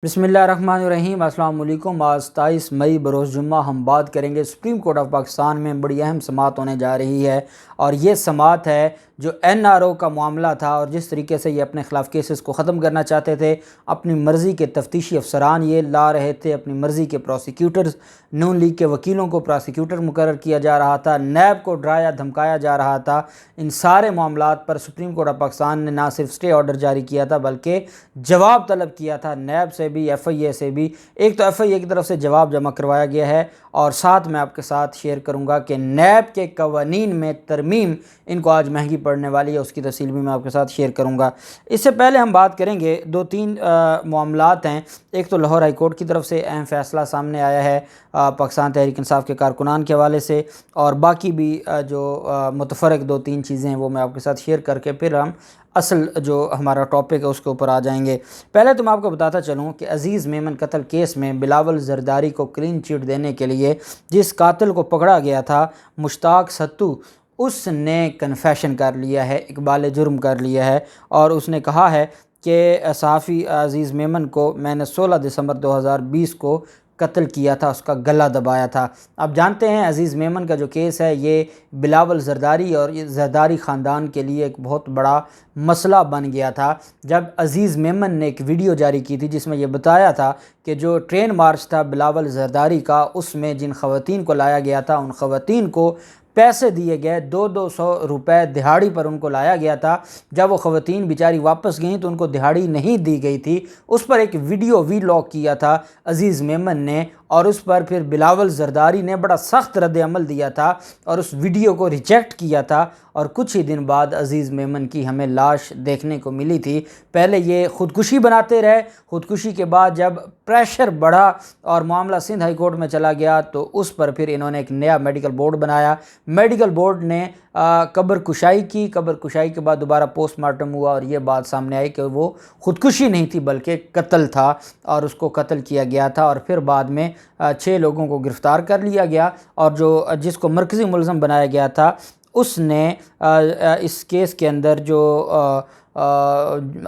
بسم اللہ الرحمن الرحیم۔ السلام علیکم۔ آج 27 مئی بروز جمعہ ہم بات کریں گے سپریم کورٹ آف پاکستان میں بڑی اہم سماعت ہونے جا رہی ہے، اور یہ سماعت ہے جو NRO کا معاملہ تھا اور جس طریقے سے یہ اپنے خلاف کیسز کو ختم کرنا چاہتے تھے، اپنی مرضی کے تفتیشی افسران یہ لا رہے تھے، اپنی مرضی کے پروسیکیوٹرز، نون لیگ کے وکیلوں کو پروسیکیوٹر مقرر کیا جا رہا تھا، نیب کو ڈرایا دھمکایا جا رہا تھا۔ ان سارے معاملات پر سپریم کورٹ آف پاکستان نے نہ صرف اسٹے آرڈر جاری کیا تھا بلکہ جواب طلب کیا تھا، نیب سے بھی FIA سے بھی۔ ایک تو FIA کی طرف سے جواب جمع کروایا گیا ہے، اور ساتھ میں آپ کے ساتھ شیئر کروں گا کہ نیب کے قوانین میں ترمیم ان کو آج مہنگی پڑنے والی ہے، اس کی تفصیل بھی میں آپ کے ساتھ شیئر کروں گا۔ اس سے پہلے ہم بات کریں گے دو تین معاملات ہیں۔ ایک تو لاہور ہائی کورٹ کی طرف سے اہم فیصلہ سامنے آیا ہے پاکستان تحریک انصاف کے کارکنان کے حوالے سے، اور باقی بھی جو متفرق دو تین چیزیں ہیں وہ میں آپ کے ساتھ شیئر کر کے پھر ہم اصل جو ہمارا ٹاپک ہے اس کے اوپر آ جائیں گے۔ پہلے تو میں آپ کو بتاتا چلوں کہ عزیز میمن قتل کیس میں بلاول زرداری کو کلین چٹ دینے کے لیے جس قاتل کو پکڑا گیا تھا مشتاق ستو، اس نے کنفیشن کر لیا ہے، اقبال جرم کر لیا ہے، اور اس نے کہا ہے کہ صحافی عزیز میمن کو میں نے 16 دسمبر 2020 کو قتل کیا تھا، اس کا گلا دبایا تھا۔ آپ جانتے ہیں عزیز میمن کا جو کیس ہے یہ بلاول زرداری اور زرداری خاندان کے لیے ایک بہت بڑا مسئلہ بن گیا تھا، جب عزیز میمن نے ایک ویڈیو جاری کی تھی جس میں یہ بتایا تھا کہ جو ٹرین مارچ تھا بلاول زرداری کا، اس میں جن خواتین کو لایا گیا تھا ان خواتین کو پیسے دیے گئے، 200 روپے دہاڑی پر ان کو لایا گیا تھا۔ جب وہ خواتین بیچاری واپس گئیں تو ان کو دہاڑی نہیں دی گئی تھی۔ اس پر ایک ویڈیو ویلاگ کیا تھا عزیز میمن نے، اور اس پر پھر بلاول زرداری نے بڑا سخت رد عمل دیا تھا اور اس ویڈیو کو ریجیکٹ کیا تھا، اور کچھ ہی دن بعد عزیز میمن کی ہمیں لاش دیکھنے کو ملی تھی۔ پہلے یہ خودکشی بناتے رہے، خودکشی کے بعد جب پریشر بڑھا اور معاملہ سندھ ہائی کورٹ میں چلا گیا تو اس پر پھر انہوں نے ایک نیا میڈیکل بورڈ بنایا۔ میڈیکل بورڈ نے قبر کشائی کی، قبر کشائی کے بعد دوبارہ پوسٹ مارٹم ہوا اور یہ بات سامنے آئی کہ وہ خودکشی نہیں تھی بلکہ قتل تھا، اور اس کو قتل کیا گیا تھا، اور پھر بعد میں 6 لوگوں کو گرفتار کر لیا گیا، اور جس کو مرکزی ملزم بنایا گیا تھا اس نے اس کیس کے اندر جو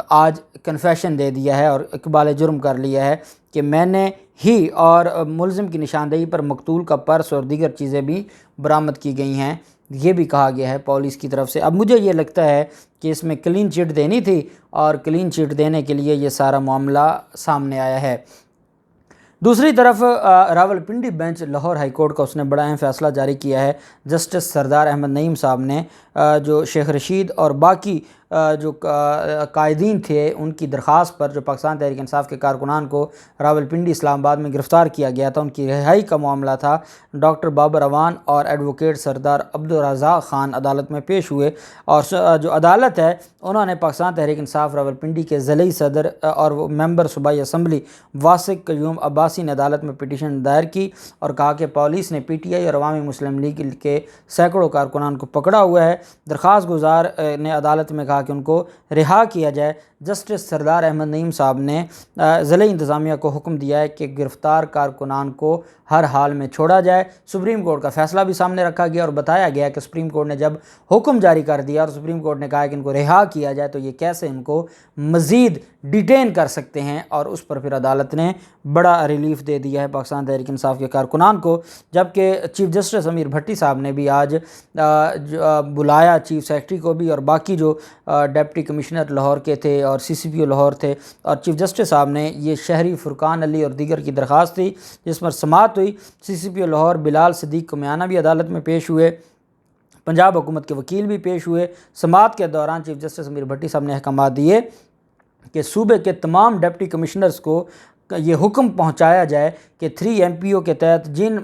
آج کنفیشن دے دیا ہے اور اقبال جرم کر لیا ہے کہ میں نے ہی، اور ملزم کی نشاندہی پر مقتول کا پرس اور دیگر چیزیں بھی برآمد کی گئی ہیں، یہ بھی کہا گیا ہے پولیس کی طرف سے۔ اب مجھے یہ لگتا ہے کہ اس میں کلین چٹ دینی تھی، اور کلین چٹ دینے کے لیے یہ سارا معاملہ سامنے آیا ہے۔ دوسری طرف Rawalpindi bench Lahore high court کا اس نے بڑا اہم فیصلہ جاری کیا ہے۔ جسٹس سردار احمد نعیم صاحب نے جو شیخ رشید اور باقی جو قائدین تھے ان کی درخواست پر جو پاکستان تحریک انصاف کے کارکنان کو راولپنڈی اسلام آباد میں گرفتار کیا گیا تھا، ان کی رہائی کا معاملہ تھا، ڈاکٹر بابر اوان اور ایڈوکیٹ سردار عبدالرزاق خان عدالت میں پیش ہوئے، اور جو عدالت ہے انہوں نے پاکستان تحریک انصاف راولپنڈی کے ضلعی صدر اور ممبر صوبائی اسمبلی واسق قیوم عباسی نے عدالت میں پٹیشن دائر کی اور کہا کہ پولیس نے PTI اور عوامی مسلم لیگ کے سینکڑوں کارکنان کو پکڑا ہوا ہے۔ درخواست گزار نے عدالت میں کہا کہ ان کو رہا کیا جائے۔ جسٹس سردار احمد نعیم صاحب نے ضلعی انتظامیہ کو حکم دیا ہے کہ گرفتار کارکنان کو ہر حال میں چھوڑا جائے۔ سپریم کورٹ کا فیصلہ بھی سامنے رکھا گیا اور بتایا گیا کہ سپریم کورٹ نے جب حکم جاری کر دیا اور سپریم کورٹ نے کہا کہ ان کو رہا کیا جائے تو یہ کیسے ان کو مزید ڈیٹین کر سکتے ہیں، اور اس پر پھر عدالت نے بڑا ریلیف دے دیا ہے پاکستان تحریک انصاف کے کارکنان کو۔ جبکہ چیف جسٹس امیر بھٹی صاحب نے بھی آج بلایا چیف سیکرٹری کو بھی اور باقی جو ڈپٹی کمشنر لاہور کے تھے اور CCPO لاہور تھے، اور چیف جسٹس صاحب نے یہ شہری فرقان علی اور دیگر کی درخواست تھی جس پر سماعت ہوئی۔ CCPO لاہور بلال صدیق کمیانہ بھی عدالت میں پیش ہوئے، پنجاب حکومت کے وکیل بھی پیش ہوئے۔ سماعت کے دوران چیف جسٹس امیر بھٹی صاحب نے احکامات دیے کہ صوبے کے تمام ڈپٹی کمشنرز کو یہ حکم پہنچایا جائے کہ 3 MPO کے تحت جن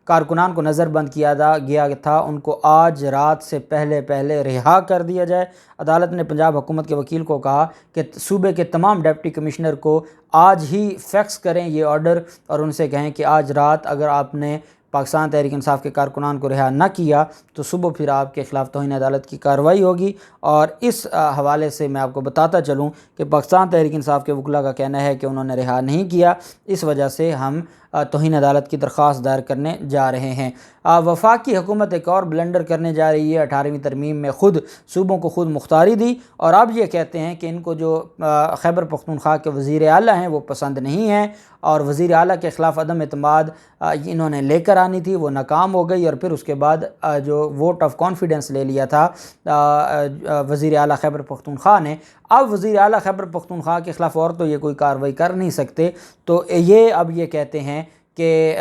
کارکنان کو نظر بند کیا گیا تھا ان کو آج رات سے پہلے رہا کر دیا جائے۔ عدالت نے پنجاب حکومت کے وکیل کو کہا کہ صوبے کے تمام ڈپٹی کمشنر کو آج ہی فیکس کریں یہ آرڈر، اور ان سے کہیں کہ آج رات اگر آپ نے پاکستان تحریک انصاف کے کارکنان کو رہا نہ کیا تو صبح پھر آپ کے خلاف توہین عدالت کی کارروائی ہوگی۔ اور اس حوالے سے میں آپ کو بتاتا چلوں کہ پاکستان تحریک انصاف کے وکلاء کا کہنا ہے کہ انہوں نے رہا نہیں کیا، اس وجہ سے ہم توہین عدالت کی درخواست دائر کرنے جا رہے ہیں۔ وفاق کی حکومت ایک اور بلنڈر کرنے جا رہی ہے۔ 18ویں ترمیم میں خود صوبوں کو خود مختاری دی اور اب یہ کہتے ہیں کہ ان کو جو خیبر پختونخوا کے وزیر اعلیٰ ہیں وہ پسند نہیں ہیں، اور وزیر اعلیٰ کے خلاف عدم اعتماد انہوں نے لے کر آنی تھی، وہ ناکام ہو گئی، اور پھر اس کے بعد جو ووٹ آف کانفیڈنس لے لیا تھا وزیر اعلیٰ خیبر پختونخوا نے، اب وزیر اعلیٰ خیبر پختونخوا کے خلاف اور تو یہ کوئی کارروائی کر نہیں سکتے، تو یہ اب یہ کہتے ہیں کہ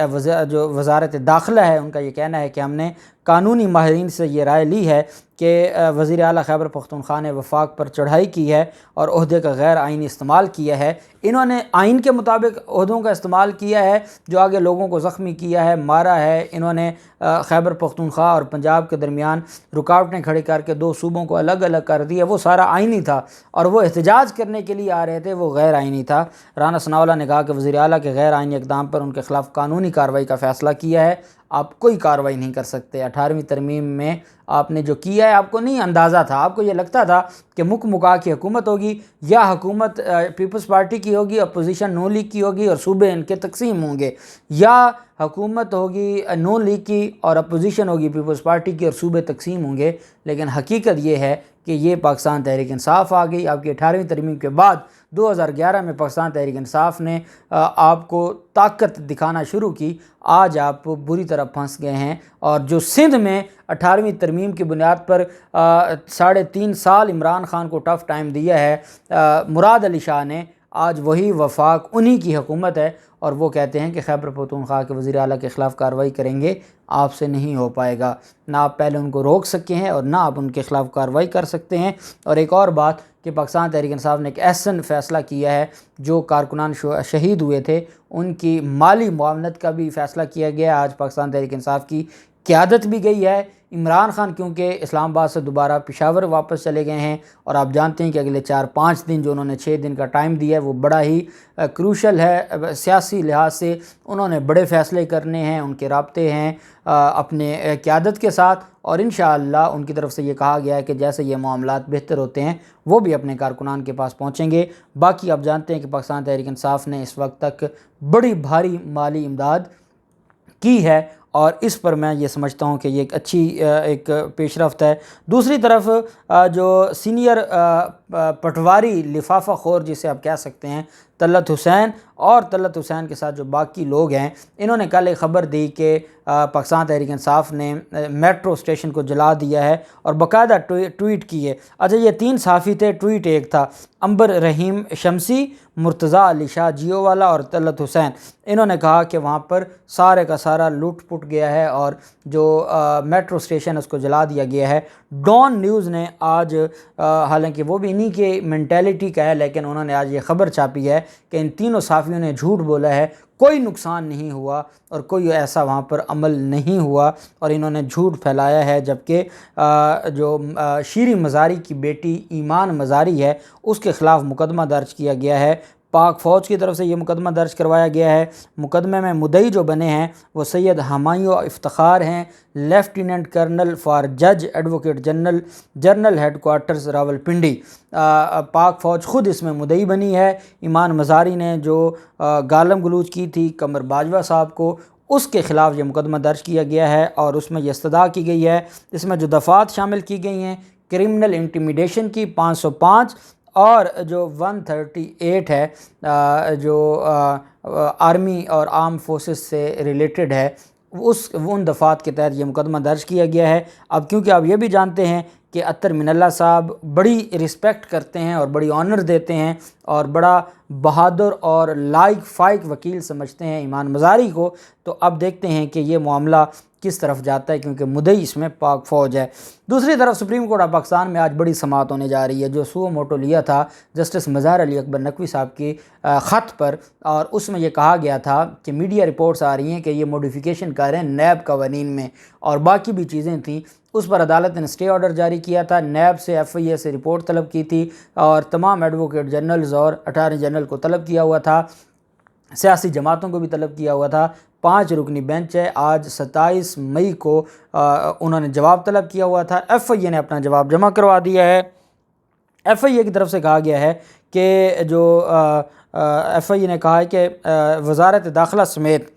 جو وزارت داخلہ ہے ان کا یہ کہنا ہے کہ ہم نے قانونی ماہرین سے یہ رائے لی ہے کہ وزیر اعلیٰ خیبر پختونخوا نے وفاق پر چڑھائی کی ہے اور عہدے کا غیر آئینی استعمال کیا ہے۔ انہوں نے آئین کے مطابق عہدوں کا استعمال کیا ہے، جو آگے لوگوں کو زخمی کیا ہے، مارا ہے، انہوں نے خیبر پختونخوا اور پنجاب کے درمیان رکاوٹیں کھڑی کر کے دو صوبوں کو الگ الگ کر دیا، وہ سارا آئینی تھا، اور وہ احتجاج کرنے کے لیے آ رہے تھے، وہ غیر آئینی تھا۔ رانا ثناءاللہ نے کہا کہ وزیر اعلیٰ کے غیر آئینی اقدام پر ان کے خلاف قانونی کارروائی کا فیصلہ کیا ہے، آپ کوئی کارروائی نہیں کر سکتے۔ 18ویں ترمیم میں آپ نے جو کیا ہے آپ کو نہیں اندازہ تھا، آپ کو یہ لگتا تھا کہ مکا کی حکومت ہوگی، یا حکومت پیپلز پارٹی کی ہوگی، اپوزیشن نون لیگ کی ہوگی اور صوبے ان کے تقسیم ہوں گے، یا حکومت ہوگی نون لیگ کی اور اپوزیشن ہوگی پیپلز پارٹی کی اور صوبے تقسیم ہوں گے، لیکن حقیقت یہ ہے کہ یہ پاکستان تحریک انصاف آ گئی۔ آپ کی 18ویں ترمیم کے بعد 2011 میں پاکستان تحریک انصاف نے آپ کو طاقت دکھانا شروع کی، آج آپ بری طرح پھنس گئے ہیں، اور جو سندھ میں 18ویں ترمیم کی بنیاد پر 3.5 سال عمران خان کو ٹف ٹائم دیا ہے مراد علی شاہ نے، آج وہی وفاق انہی کی حکومت ہے، اور وہ کہتے ہیں کہ خیبر پختونخوا کے وزیر اعلیٰ کے خلاف کارروائی کریں گے، آپ سے نہیں ہو پائے گا، نہ آپ پہلے ان کو روک سکے ہیں اور نہ آپ ان کے خلاف کارروائی کر سکتے ہیں۔ اور ایک اور بات کہ پاکستان تحریک انصاف نے ایک احسن فیصلہ کیا ہے، جو کارکنان شہید ہوئے تھے ان کی مالی معاونت کا بھی فیصلہ کیا گیا ہے۔ آج پاکستان تحریک انصاف کی قیادت بھی گئی ہے۔ عمران خان کیونکہ اسلام آباد سے دوبارہ پشاور واپس چلے گئے ہیں، اور آپ جانتے ہیں کہ اگلے 4-5 دن جو انہوں نے 6 دن کا ٹائم دیا ہے وہ بڑا ہی کروشل ہے سیاسی لحاظ سے، انہوں نے بڑے فیصلے کرنے ہیں، ان کے رابطے ہیں اپنے قیادت کے ساتھ، اور انشاءاللہ ان کی طرف سے یہ کہا گیا ہے کہ جیسے یہ معاملات بہتر ہوتے ہیں وہ بھی اپنے کارکنان کے پاس پہنچیں گے۔ باقی آپ جانتے ہیں کہ پاکستان تحریک انصاف نے اس وقت تک بڑی بھاری مالی امداد کی ہے، اور اس پر میں یہ سمجھتا ہوں کہ یہ ایک اچھی ایک پیش رفت ہے۔ دوسری طرف جو سینئر پٹواری لفافہ خور جسے آپ کہہ سکتے ہیں طلعت حسین، اور طلعت حسین کے ساتھ جو باقی لوگ ہیں، انہوں نے کل ایک خبر دی کہ پاکستان تحریک انصاف نے میٹرو اسٹیشن کو جلا دیا ہے، اور باقاعدہ ٹویٹ کی ہے۔ اچھا، یہ 3 صحافی تھے، ٹویٹ ایک تھا، عنبر رحیم شمسی، مرتضیٰ علی شاہ جیو والا اور طلعت حسین، انہوں نے کہا کہ وہاں پر سارے کا سارا لوٹ پٹ گیا ہے، اور جو میٹرو اسٹیشن اس کو جلا دیا گیا ہے۔ ڈان نیوز نے آج حالانکہ وہ بھی انہی کے مینٹیلٹی کا ہے، لیکن انہوں نے آج یہ خبر چھاپی ہے کہ ان تینوں صحافیوں نے جھوٹ بولا ہے، کوئی نقصان نہیں ہوا اور کوئی ایسا وہاں پر عمل نہیں ہوا، اور انہوں نے جھوٹ پھیلایا ہے۔ جبکہ جو شیریں مزاری کی بیٹی ایمان مزاری ہے اس کے خلاف مقدمہ درج کیا گیا ہے، پاک فوج کی طرف سے یہ مقدمہ درج کروایا گیا ہے۔ مقدمے میں مدعی جو بنے ہیں وہ سید ہمایوں افتخار ہیں، لیفٹیننٹ کرنل فار جج advocate general headquarters Rawalpindi. پاک فوج خود اس میں مدعی بنی ہے۔ ایمان مزاری نے جو گالم گلوچ کی تھی قمر باجوہ صاحب کو، اس کے خلاف یہ مقدمہ درج کیا گیا ہے، اور اس میں یہ استدعا کی گئی ہے۔ اس میں جو دفعات شامل کی گئی ہیں، کرمنل انٹیمیڈیشن کی 505 اور جو 138 ہے جو آرمی اور آرم فورسز سے ریلیٹڈ ہے، ان دفعات کے تحت یہ مقدمہ درج کیا گیا ہے۔ اب کیونکہ آپ یہ بھی جانتے ہیں کہ اطہر من اللہ صاحب بڑی رسپیکٹ کرتے ہیں اور بڑی آنر دیتے ہیں، اور بڑا بہادر اور لائق فائق وکیل سمجھتے ہیں ایمان مزاری کو، تو اب دیکھتے ہیں کہ یہ معاملہ کس طرف جاتا ہے، کیونکہ مدعی اس میں پاک فوج ہے۔ دوسری طرف سپریم کورٹ آف پاکستان میں آج بڑی سماعت ہونے جا رہی ہے، جو سو موٹو لیا تھا جسٹس مظہر علی اکبر نقوی صاحب کی خط پر، اور اس میں یہ کہا گیا تھا کہ میڈیا رپورٹس آ رہی ہیں کہ یہ موڈیفیکیشن کر رہے ہیں نیب قوانین میں، اور باقی بھی چیزیں تھیں، اس پر عدالت نے سٹے آرڈر جاری کیا تھا، نیب سے FIA سے رپورٹ طلب کی تھی، اور تمام ایڈوکیٹ جنرلز اور اٹارنی جنرل کو طلب کیا ہوا تھا، سیاسی جماعتوں کو بھی طلب کیا ہوا تھا۔ 5 رکنی بینچ ہے، آج 27 مئی کو انہوں نے جواب طلب کیا ہوا تھا، FIA نے اپنا جواب جمع کروا دیا ہے۔ FIA کی طرف سے کہا گیا ہے کہ جو FIA نے کہا ہے کہ وزارت داخلہ سمیت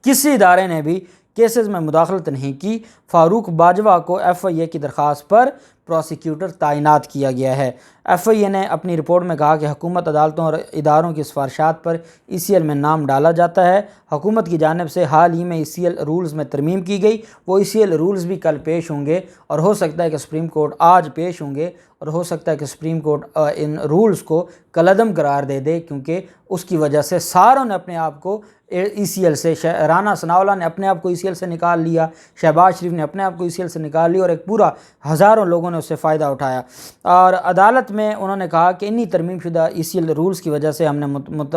کسی ادارے نے بھی کیسز میں مداخلت نہیں کی۔ فاروق باجوہ کو ایف آئی اے کی درخواست پر پروسیکیوٹر تعینات کیا گیا ہے۔ ایف آئی اے نے اپنی رپورٹ میں کہا کہ حکومت عدالتوں اور اداروں کی سفارشات پر ای سی ایل میں نام ڈالا جاتا ہے۔ حکومت کی جانب سے حال ہی میں ای سی ایل رولز میں ترمیم کی گئی، وہ ای سی ایل رولز بھی کل پیش ہوں گے اور ہو سکتا ہے کہ سپریم کورٹ آج پیش ہوں گے، اور ہو سکتا ہے کہ سپریم کورٹ ان رولز کو کالعدم قرار دے کیونکہ اس کی وجہ سے ساروں نے اپنے آپ کو ای سی ایل سے، رانا ثناءاللہ نے اپنے آپ کو ای سی ایل سے نکال لیا، شہباز شریف نے اپنے آپ کو ای سی ایل سے نکال لیا، اور ایک پورا ہزاروں لوگوں نے اس سے فائدہ اٹھایا۔ اور عدالت میں انہوں نے کہا کہ انہی ترمیم شدہ ای سی ایل رولز کی وجہ سے ہم نے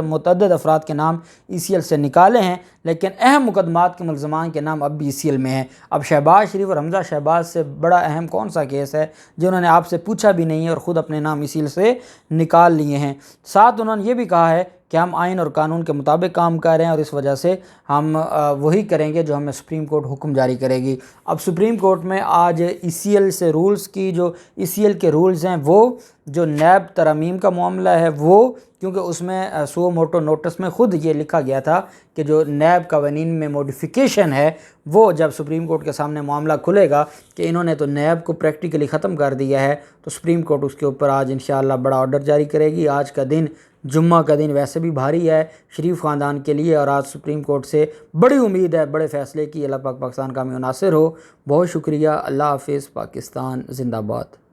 متعدد افراد کے نام ای سی ایل سے نکالے ہیں، لیکن اہم مقدمات کے ملزمان کے نام اب بھی ای سی ایل میں ہیں۔ اب شہباز شریف اور حمزہ شہباز سے بڑا اہم کون سا کیس ہے جنہوں نے آپ سے پوچھا بھی نہیں ہے اور خود اپنے نام ای سی ایل سے نکال لیے ہیں؟ ساتھ انہوں نے یہ بھی کہا ہے کہ ہم آئین اور قانون کے مطابق کام کر رہے ہیں اور اس وجہ سے ہم وہی کریں گے جو ہمیں سپریم کورٹ حکم جاری کرے گی۔ اب سپریم کورٹ میں آج ای سی ایل سے رولز کی، جو ای سی ایل کے رولز ہیں، وہ جو نیب ترامیم کا معاملہ ہے وہ، کیونکہ اس میں سو موٹو نوٹس میں خود یہ لکھا گیا تھا کہ جو نیب قوانین میں موڈیفیکیشن ہے وہ جب سپریم کورٹ کے سامنے معاملہ کھلے گا کہ انہوں نے تو نیب کو پریکٹیکلی ختم کر دیا ہے، تو سپریم کورٹ اس کے اوپر آج انشاءاللہ بڑا آرڈر جاری کرے گی۔ آج کا دن، جمعہ کا دن ویسے بھی بھاری ہے شریف خاندان کے لیے، اور آج سپریم کورٹ سے بڑی امید ہے بڑے فیصلے کی۔ اللہ پاک پاکستان کا ہمیں ناصر ہو۔ بہت شکریہ۔ اللہ حافظ۔ پاکستان زندہ باد۔